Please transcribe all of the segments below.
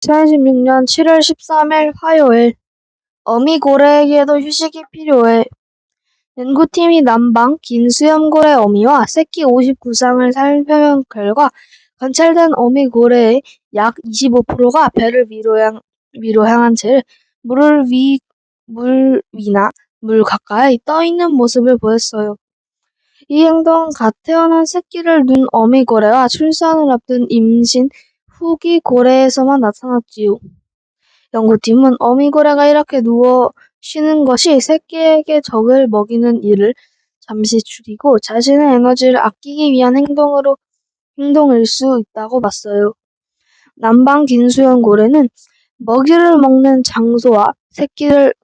2016년 7월 13일 화요일. 어미고래에게도 휴식이 필요해. 연구팀이 남방 긴 수염고래 어미와 새끼 59쌍을 살펴본 결과 관찰된 어미고래의 약 25%가 배를 위로 향한 채 물 위나 물 가까이 떠 있는 모습을 보였어요. 이 행동은 갓 태어난 새끼를 둔 어미고래와 출산을 앞둔 임신 후기 고래에서만 나타났지요. 연구팀은 어미고래가 이렇게 누워 쉬는 것이 새끼에게 적을 먹이는 일을 잠시 줄이고 자신의 에너지를 아끼기 위한 행동일 수 있다고 봤어요. 남방 긴수염고래는 먹이를 먹는 장소와 새끼를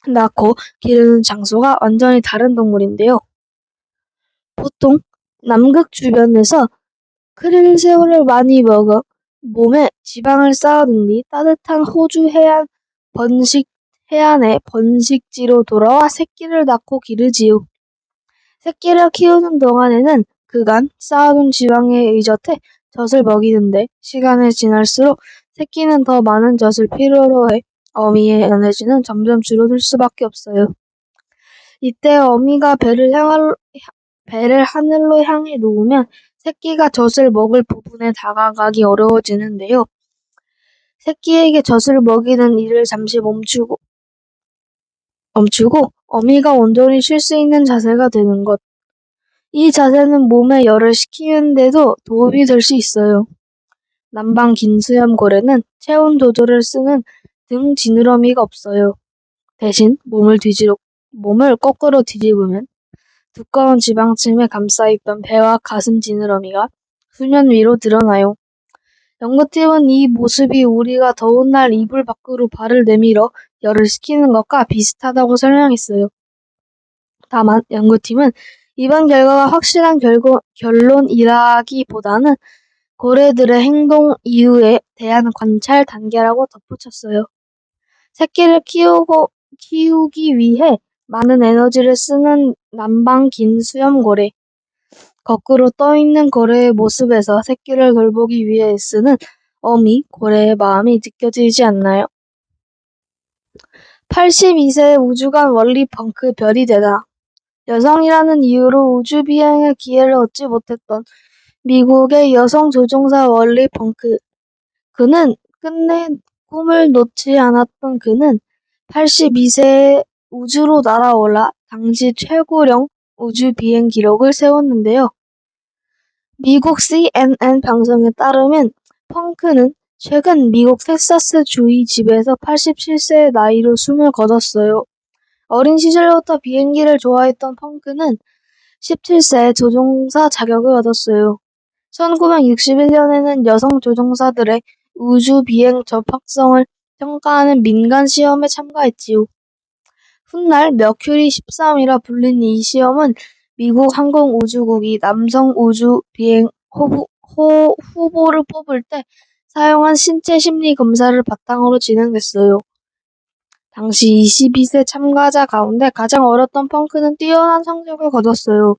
낳고 기르는 장소가 완전히 다른 동물인데요. 보통 남극 주변에서 크릴새우를 많이 먹어 몸에 지방을 쌓아둔 뒤 따뜻한 호주 해안의 번식지로 돌아와 새끼를 낳고 기르지요. 새끼를 키우는 동안에는 그간 쌓아둔 지방에 의젓해 젖을 먹이는데 시간이 지날수록 새끼는 더 많은 젖을 필요로 해 어미의 에너지는 점점 줄어들 수밖에 없어요. 이때 어미가 배를 하늘로 향해 놓으면 새끼가 젖을 먹을 부분에 다가가기 어려워지는데요. 새끼에게 젖을 먹이는 일을 잠시 멈추고 어미가 온전히 쉴 수 있는 자세가 되는 것. 이 자세는 몸에 열을 식히는 데도 도움이 될 수 있어요. 남방 긴수염고래는 체온 조절을 쓰는 등 지느러미가 없어요. 대신 몸을 거꾸로 뒤집으면 두꺼운 지방층에 감싸있던 배와 가슴 지느러미가 수면 위로 드러나요. 연구팀은 이 모습이 우리가 더운 날 이불 밖으로 발을 내밀어 열을 식히는 것과 비슷하다고 설명했어요. 다만 연구팀은 이번 결과가 확실한 결론이라기보다는 고래들의 행동 이유에 대한 관찰 단계라고 덧붙였어요. 새끼를 키우기 위해 많은 에너지를 쓰는 남방 긴 수염고래. 거꾸로 떠있는 고래의 모습에서 새끼를 돌보기 위해 쓰는 어미 고래의 마음이 느껴지지 않나요? 82세의 우주관 원리 펑크 별이 되다. 여성이라는 이유로 우주 비행의 기회를 얻지 못했던 미국의 여성 조종사 월리 펑크. 그는 끝내 꿈을 놓지 않았던 그는 82세에 우주로 날아올라 당시 최고령 우주 비행 기록을 세웠는데요. 미국 CNN 방송에 따르면 펑크는 최근 미국 텍사스 주의 집에서 87세의 나이로 숨을 거뒀어요. 어린 시절부터 비행기를 좋아했던 펑크는 17세에 조종사 자격을 얻었어요. 1961년에는 여성 조종사들의 우주 비행 적합성을 평가하는 민간 시험에 참가했지요. 훗날 머큐리 13이라 불린 이 시험은 미국 항공우주국이 남성 우주 비행 후보를 뽑을 때 사용한 신체 심리 검사를 바탕으로 진행됐어요. 당시 22세 참가자 가운데 가장 어렸던 펑크는 뛰어난 성적을 거뒀어요.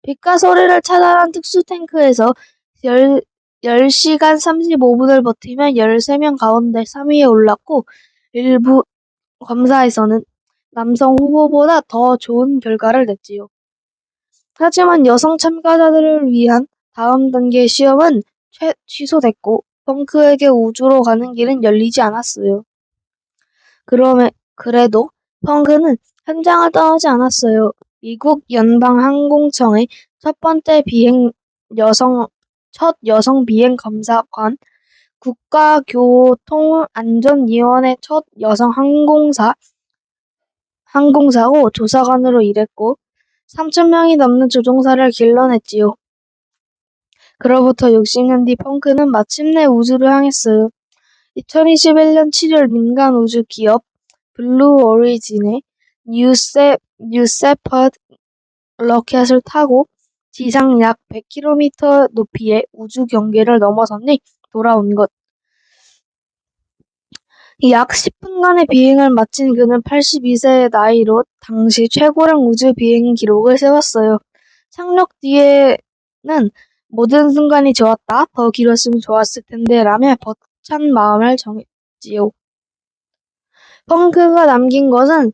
빛과 소리를 차단한 특수 탱크에서 10시간 35분을 버티며 13명 가운데 3위에 올랐고 일부 검사에서는 남성 후보보다 더 좋은 결과를 냈지요. 하지만 여성 참가자들을 위한 다음 단계 시험은 취소됐고 펑크에게 우주로 가는 길은 열리지 않았어요. 그래도 펑크는 현장을 떠나지 않았어요. 미국 연방항공청의 첫 여성 비행 검사관, 국가교통안전위원회 첫 여성 항공사고 조사관으로 일했고 3,000명이 넘는 조종사를 길러냈지요. 그로부터 60년 뒤 펑크는 마침내 우주를 향했어요. 2021년 7월 민간 우주 기업 블루 오리진의 뉴세퍼드 로켓을 타고 지상 약 100km 높이의 우주 경계를 넘어선 뒤 돌아온 것. 약 10분간의 비행을 마친 그는 82세의 나이로 당시 최고령 우주 비행 기록을 세웠어요. 착륙 뒤에는 모든 순간이 좋았다, 더 길었으면 좋았을 텐데 라며 찬 마음을 정했지요. 펑크가 남긴 것은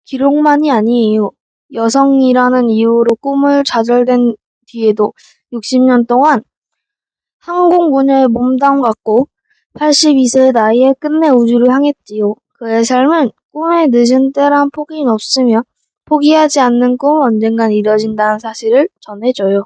기록만이 아니에요. 여성이라는 이유로 꿈을 좌절된 뒤에도 60년 동안 항공 분야에 몸담갔고 82세의 나이에 끝내 우주를 향했지요. 그의 삶은 꿈의 늦은 때란 포기는 없으며 포기하지 않는 꿈은 언젠간 이뤄진다는 사실을 전해줘요.